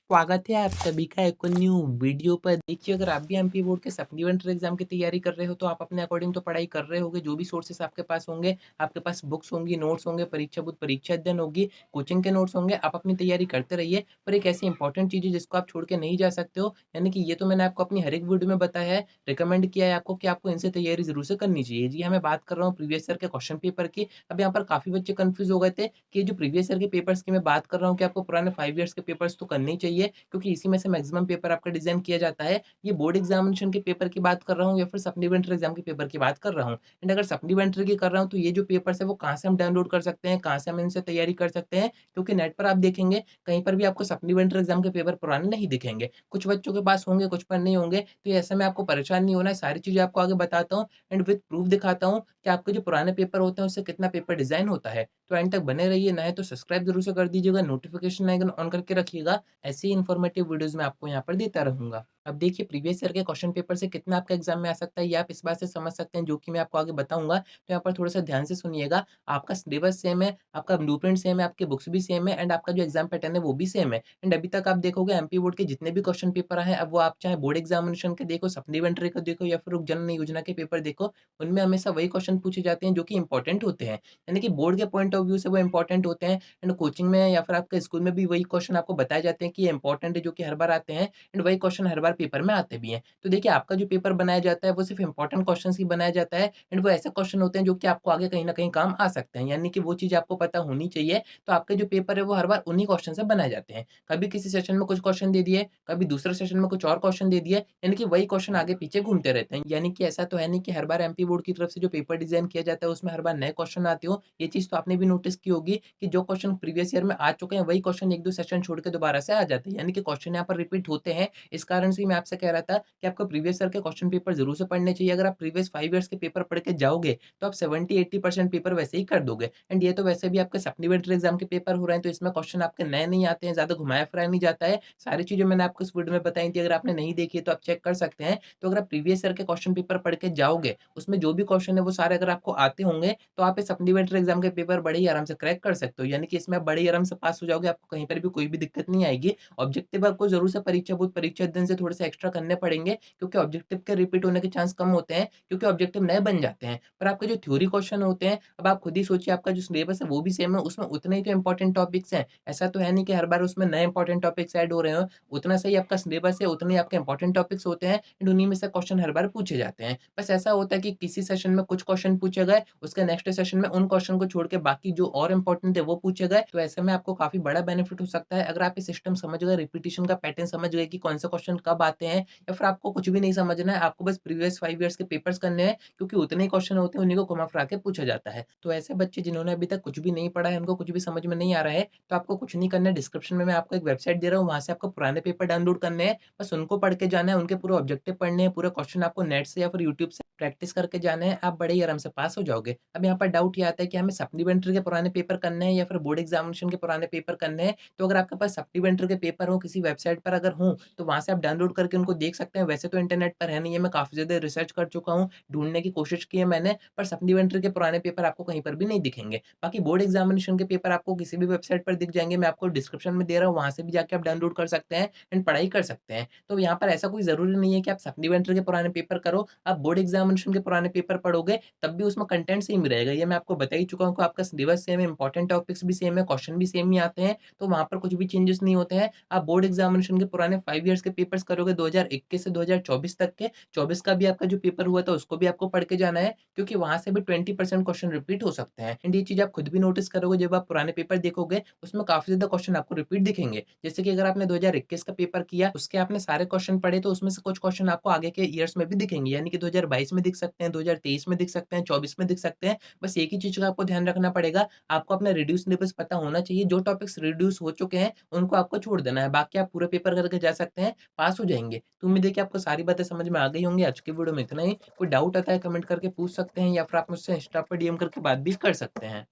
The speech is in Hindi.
स्वागत है आप सभी का एक और न्यू वीडियो पर। देखिए, अगर आप भी एमपी बोर्ड के सप्लीमेंट्री एग्जाम की तैयारी कर रहे हो तो आप अपने अकॉर्डिंग तो पढ़ाई कर रहे होगे। जो भी सोर्सेस आपके पास होंगे, आपके पास बुक्स होंगी, नोट्स होंगे, परीक्षा बुक परीक्षा अध्ययन होगी, कोचिंग के नोट्स होंगे, आप अपनी तैयारी करते रहिए। पर एक ऐसी इंपॉर्टेंट चीज़ है जिसको आप छोड़ के नहीं जा सकते हो, यानी कि ये तो मैंने आपको अपनी हर एक वीडियो में बताया है, रिकमेंड किया है आपको कि आपको इनसे तैयारी ज़रूर से करनी चाहिए। जी हाँ, मैं बात कर रहा हूँ प्रीवियस ईयर के क्वेश्चन पेपर की। अब यहाँ पर काफ़ी बच्चे कन्फ्यूज़ हो गए थे कि ये जो प्रीवियस ईयर के पेपर्स की मैं बात कर रहा हूँ कि आपको पुराने 5 ईयर्स के पेपर्स तो करने ही चाहिए, क्योंकि इसी में से मैक्सिमम पेपर आपका डिज़ाइन किया जाता है। ये बोर्ड एग्ज़ामिनेशन के पेपर की बात कर रहा हूँ या फिर सप्लीमेंट्री एग्ज़ाम के पेपर की बात कर रहा हूँ। एंड अगर सप्लीमेंट्री की कर रहा हूँ तो ये जो पेपर्स है वो कहाँ से हम डाउनलोड कर सकते हैं, कहाँ से हम इनसे तैयारी कर सकते हैं? क्योंकि नेट पर आप देखेंगे कहीं पर भी आपको सप्लीमेंट्री एग्ज़ाम के पेपर पुराने नहीं दिखेंगे। कुछ बच्चों के पास होंगे, कुछ पर नहीं होंगे। तो ऐसे में आपको परेशान नहीं होना है, सारी चीज़ें आपको आगे बताता हूँ एंड विद प्रूफ दिखाता हूँ कि आपके जो पुराने पेपर होते हैं उससे कितना पेपर डिज़ाइन होता है। तो एंड तक बने रहिए, नए तो सब्सक्राइब ज़रूर से कर दीजिएगा, नोटिफ़िकेशन आइकन ऑन करके रखिएगा। ऐसी ही इन्फॉर्मेटिव वीडियोज़ मैं आपको यहाँ पर देता रहूँगा। अब देखिए, प्रीवियस ईयर के क्वेश्चन पेपर से कितना आपका एग्ज़ाम में आ सकता है, ये आप इस बात से समझ सकते हैं, जो कि मैं आपको आगे बताऊँगा। तो यहाँ पर थोड़ा-सा ध्यान से सुनिएगा। आपका सिलेबस सेम है, आपका ब्लूप्रिंट सेम है, आपकी बुक्स भी सेम है एंड आपका जो एग्ज़ाम पैटर्न है वो भी सेम है। एंड अभी तक आप देखोगे एमपी बोर्ड के जितने भी क्वेश्चन पेपर आए हैं, अब वो आप चाहे बोर्ड एग्ज़ामिनेशन के देखो, सप्लीमेंट्री का देखो या फिर उप जन योजना के पेपर देखो, उनमें हमेशा वही क्वेश्चन पूछे जाते हैं जो कि इम्पोर्टेंट होते हैं। यानी कि बोर्ड के पॉइंट ऑफ व्यू से वो इम्पोर्टेंट होते हैं एंड कोचिंग में या फिर आपके स्कूल में भी वही क्वेश्चन आपको बताए जाते हैं कि ये इम्पोर्टेंट है, जो कि हर बार आते हैं एंड वही क्वेश्चन हर बार पेपर में आते भी हैं। तो देखिए, आपका जो पेपर बनाया जाता है वो सिर्फ़ इम्पोर्टेंट क्वेश्चन्स ही बनाया जाता है एंड वो ऐसे क्वेश्चन होते हैं जो कि आपको आगे कहीं न कहीं काम आ सकते हैं। यानी कि वो चीज़ आपको पता होनी चाहिए। तो आपके जो पेपर है वो हर बार उन्हीं क्वेश्चन से बनाए जाते हैं। कभी किसी सेशन में कुछ क्वेश्चन दे दिए, कभी दूसरे सेशन में कुछ और क्वेश्चन दे दिए, यानी कि वही क्वेश्चन आगे-पीछे घूमते रहते हैं। यानी कि ऐसा तो है नहीं कि हर बार एमपी बोर्ड की तरफ से जो पेपर डिज़ाइन किया जाता है उसमें हर बार नए क्वेश्चन आते हो। ये चीज़ तो आपने भी नोटिस की होगी कि जो क्वेश्चन प्रीवियस ईयर में आ चुके हैं वही क्वेश्चन 1-2 सेशन छोड़ के दोबारा से आ जाते हैं। यानी कि क्वेश्चन यहाँ पर रिपीट होते हैं। इस कारण से ही मैं आपसे कह रहा था कि आपको प्रीवियस ईयर के क्वेश्चन पेपर ज़रूर से पढ़ने चाहिए। अगर आप प्रीवियस 5 ईयर्स के पेपर पढ़ के जाओगे, तो आप 70-80% पेपर वैसे ही कर दोगे एंड ये तो वैसे भी आपके सप्लीमेंट्री एग्ज़ाम के पेपर हो रहे हैं, तो इसमें क्वेश्चन आपके नए नहीं आते हैं, ज़्यादा घुमाया-फिराया नहीं जाता है। सारी चीज़ें मैंने आपको इस वीडियो में बताई थी, अगर आपने नहीं देखी है तो आप चेक कर सकते हैं। तो अगर आप प्रीवियस ईयर के क्वेश्चन पेपर पढ़ के जाओगे, उसमें जो भी क्वेश्चन है वो सारे अगर आपको आते होंगे, तो आप इस सप्लीमेंट्री एग्ज़ाम के पेपर बड़े ही आराम से क्रैक कर सकते हो। यानी कि इसमें आप बड़े ही आराम से पास हो जाओगे, आपको कहीं पर भी कोई भी दिक्कत नहीं आएगी। ऑब्जेक्टिव आपको ज़रूर से परीक्षा बोर्ड परीक्षा अध्ययन से थोड़े से एक्स्ट्रा करने पड़ेंगे, क्योंकि ऑब्जेक्टिव के रिपीट होने के चांस कम होते हैं, क्योंकि ऑब्जेक्टिव नए बन जाते हैं। पर आपके जो थ्योरी क्वेश्चन होते हैं, अब आप खुद ही सोचिए, आपका जो सिलेबस है वो भी सेम है, उसमें उतने ही तो इम्पोर्टेंट टॉपिक्स हैं। ऐसा तो है नहीं कि हर बार उसमें नए इम्पोर्टेंट टॉपिक्स ऐड हो रहे हो। उतना सही आपका सिलेबस है, उतने ही आपके इम्पोर्टेंट टॉपिक्स होते हैं एंड उन्हीं में से क्वेश्चन हर बार पूछे जाते हैं। बस ऐसा होता है कि किसी सेशन में कुछ क्वेश्चन पूछे गए, उसके नेक्स्ट सेशन में उन क्वेश्चन को छोड़ के बाकी जो और इम्पोर्टेंट है वो पूछे गए। तो ऐसे में आपको काफ़ी बड़ा बेनिफिट हो सकता है अगर आप ये सिस्टम समझ गए, रिपीटिशन का पैटर्न समझ गए कि कौन से क्वेश्चन कब आते हैं, या फिर आपको कुछ भी नहीं समझना है, आपको बस प्रीवियस 5 ईयर्स के पेपर्स करने हैं, क्योंकि उतने ही क्वेश्चन होते हैं, उन्हीं को घुमा-फिरा के पूछा जाता है। तो ऐसे बच्चे जिन्होंने अभी तक कुछ भी नहीं पढ़ा है, उनको कुछ भी समझ में नहीं आ रहा है, तो आपको कुछ नहीं करना है, डिस्क्रिप्शन में मैं आपको एक वेबसाइट दे रहा हूँ, वहाँ से आपको पुराने पेपर डाउनलोड करने हैं, बस उनको पढ़ के जाना है, उनके पूरे ऑब्जेक्टिव पढ़ने हैं, पूरे क्वेश्चन आपको नेट से या फिर यूट्यूब से प्रैक्टिस करके जाने हैं, आप बड़े ही आराम से पास हो जाओगे। अब यहाँ पर डाउट ये आता है कि हमें सप्लीमेंट्री के पुराने पेपर करने हैं या फिर बोर्ड एग्जामिनेशन के पुराने पेपर करने हैं। तो अगर आपके पास सप्लीमेंट्री के पेपर हो, किसी वेबसाइट पर अगर हों, तो वहाँ से आप डाउनलोड करके उनको देख सकते हैं। वैसे तो इंटरनेट पर है नहीं है, मैं काफ़ी ज़्यादा रिसर्च कर चुका हूँ, ढूँढने की कोशिश की है मैंने, पर सप्लीमेंट्री के पुराने पेपर आपको कहीं पर भी नहीं दिखेंगे। बाकी बोर्ड एग्जामिनेशन के पेपर आपको किसी भी वेबसाइट पर दिख जाएँगे, मैं आपको डिस्क्रिप्शन में दे रहा हूँ, वहाँ से भी जाके आप डाउनलोड कर सकते हैं एंड पढ़ाई कर सकते हैं। तो यहाँ पर ऐसा कोई ज़रूरी नहीं है कि आप सप्लीमेंट्री के पुराने पेपर करो, आप बोर्ड एग्जामिनेशन के पुराने पेपर पढ़ोगे, तब भी उसमें कंटेंट सेम ही रहेगा। ये मैं आपको बता ही चुका हूँ कि आपका सिलेबस सेम है, इंपॉर्टेंट टॉपिक्स भी सेम है, क्वेश्चन भी सेम ही आते हैं, तो वहाँ पर कुछ भी चेंजेस नहीं होते हैं। आप बोर्ड एग्जामिनेशन के पुराने 5 ईयर्स के पेपर्स करोगे 2021 से 2024 तक के, 24 का भी आपका जो पेपर हुआ था उसको भी आपको पढ़ के जाना है, क्योंकि वहाँ से भी 20% क्वेश्चन रिपीट हो सकते हैं। एंड ये चीज़ आप खुद भी नोटिस करोगे, जब आप पुराने पेपर देखोगे, उसमें काफ़ी ज़्यादा क्वेश्चन आपको रिपीट दिखेंगे। जैसे कि अगर आपने 2021 का पेपर किया, उसके आपने सारे क्वेश्चन पढ़े, तो उसमें से कुछ क्वेश्चन आपको आगे के ईयर्स में भी दिखेंगे, यानी कि 2022 में दिख सकते हैं, 2023 में दिख सकते हैं, 24 में दिख सकते हैं। बस एक ही चीज़ का आपको ध्यान रखना पड़ेगा, आपको अपना रिड्यूस सिलेबस पता होना चाहिए, जो टॉपिक्स रिड्यूस हो चुके हैं, उनको आपको छोड़ देना है, बाकी आप पूरे पेपर करके जा सकते हैं, पास हो जाएँगे। तो उम्मीद है कि आपको सारी बातें समझ में आ गई होंगी। आज की वीडियो में इतना ही। कोई डाउट आता है कमेंट करके पूछ सकते हैं या फिर आप मुझसे इंस्टा पर डीएम करके बात भी कर सकते हैं।